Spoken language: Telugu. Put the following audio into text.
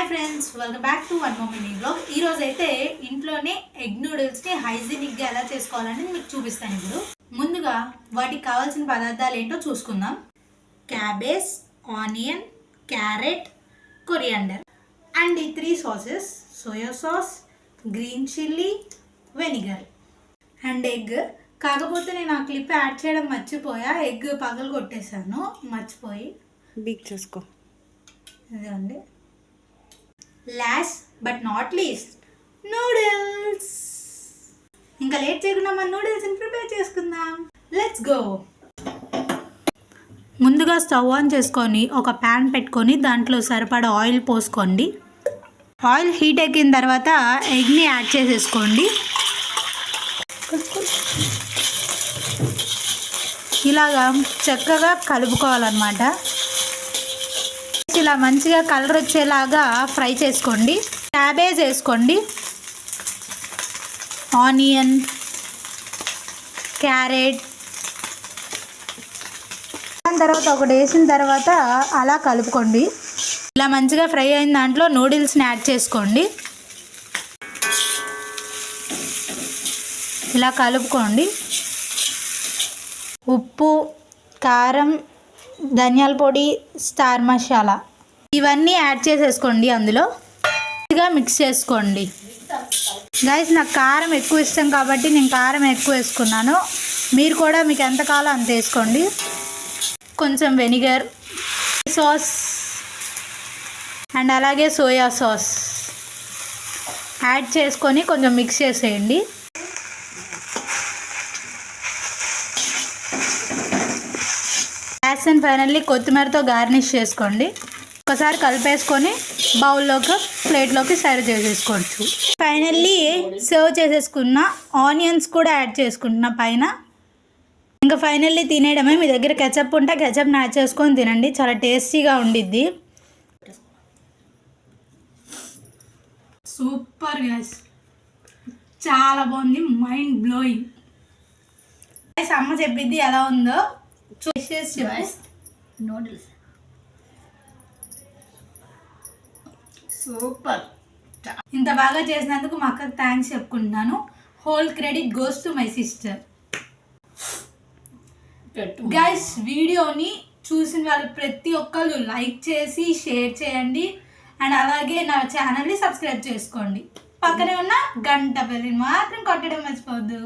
Hi friends, welcome back to one more mini blog. ఈరోజు అయితే ఇంట్లోనే ఎగ్ నూడిల్స్ని హైజీనిక్గా ఎలా చేసుకోవాలని మీకు చూపిస్తాను. ఇప్పుడు ముందుగా వాటికి కావాల్సిన పదార్థాలు ఏంటో చూసుకుందాం. Cabbage, onion, carrot, coriander and ఈ 3 sauces: soya sauce, green chilli, vinegar and egg. కాకపోతే నేను ఆ క్లిప్ యాడ్ చేయడం మర్చిపోయా, ఎగ్ పగలు కొట్టేశాను మర్చిపోయి. బీక్ చేసుకో. ఇదండి. Last but not least, noodles. ఇంకా లేట్ చేయకుండా మన నూడిల్స్ని ప్రిపేర్ చేసుకుందాం. Let's go. ముందుగా స్టవ్ ఆన్ చేసుకొని ఒక ప్యాన్ పెట్టుకొని దాంట్లో సరిపడా ఆయిల్ పోసుకోండి. ఆయిల్ హీట్ ఎక్కిన తర్వాత ఎగ్ని యాడ్ చేసేసుకోండి. ఇలాగా చక్కగా కలుపుకోవాలన్నమాట. ఇలా మంచిగా కలర్ వచ్చేలాగా ఫ్రై చేసుకోండి. క్యాబేజ్ వేసుకోండి, ఆనియన్, క్యారెట్ తర్వాత ఒకటి వేసిన తర్వాత అలా కలుపుకోండి. ఇలా మంచిగా ఫ్రై అయిన దాంట్లో నూడిల్స్ని యాడ్ చేసుకోండి. ఇలా కలుపుకోండి. ఉప్పు, కారం, ధనియాల పొడి, స్టార్ మసాలా ఇవన్నీ యాడ్ చేసేసుకోండి. అందులో మిక్స్ చేసుకోండి. గైస్, నాకు కారం ఎక్కువ ఇష్టం కాబట్టి నేను కారం ఎక్కువ వేసుకున్నాను. మీరు కూడా మీకు ఎంత కావాలో అంత వేసుకోండి. కొంచెం వెనిగర్, సాస్ అండ్ అలాగే సోయా సాస్ యాడ్ చేసుకొని కొంచెం మిక్స్ చేసేయండి. లాస్ట్ అండ్ ఫైనల్లీ కొత్తిమీరతో గార్నిష్ చేసుకోండి. ఒకసారి కలిపేసుకొని బౌల్లోకి, ప్లేట్లోకి సర్వ్ చేసేసుకోవచ్చు. ఫైనల్లీ సర్వ్ చేసేసుకున్న ఆనియన్స్ కూడా యాడ్ చేసుకుంటున్నా పైన. ఇంకా ఫైనల్లీ తినేయడమే. మీ దగ్గర కెచప్ ఉంటే కెచప్ని యాడ్ చేసుకొని తినండి, చాలా టేస్టీగా ఉండిద్ది. సూపర్ గైస్, చాలా బాగుంది, మైండ్ బ్లోయింగ్. అమ్మ చెప్పిద్ది ఎలా ఉందో చూసేసి. Noodles super. ఇంత బాగా చేసినందుకు మా అక్కకి థ్యాంక్స్ చెప్పుకుంటున్నాను. Whole credit goes to my sister. Guys, వీడియోని చూసిన వాళ్ళు ప్రతి ఒక్కరు లైక్ చేసి షేర్ చేయండి అండ్ అలాగే నా ఛానల్ని సబ్స్క్రైబ్ చేసుకోండి. పక్కనే ఉన్న గంట బెల్లిని మాత్రం కొట్టడం మర్చిపోవద్దు.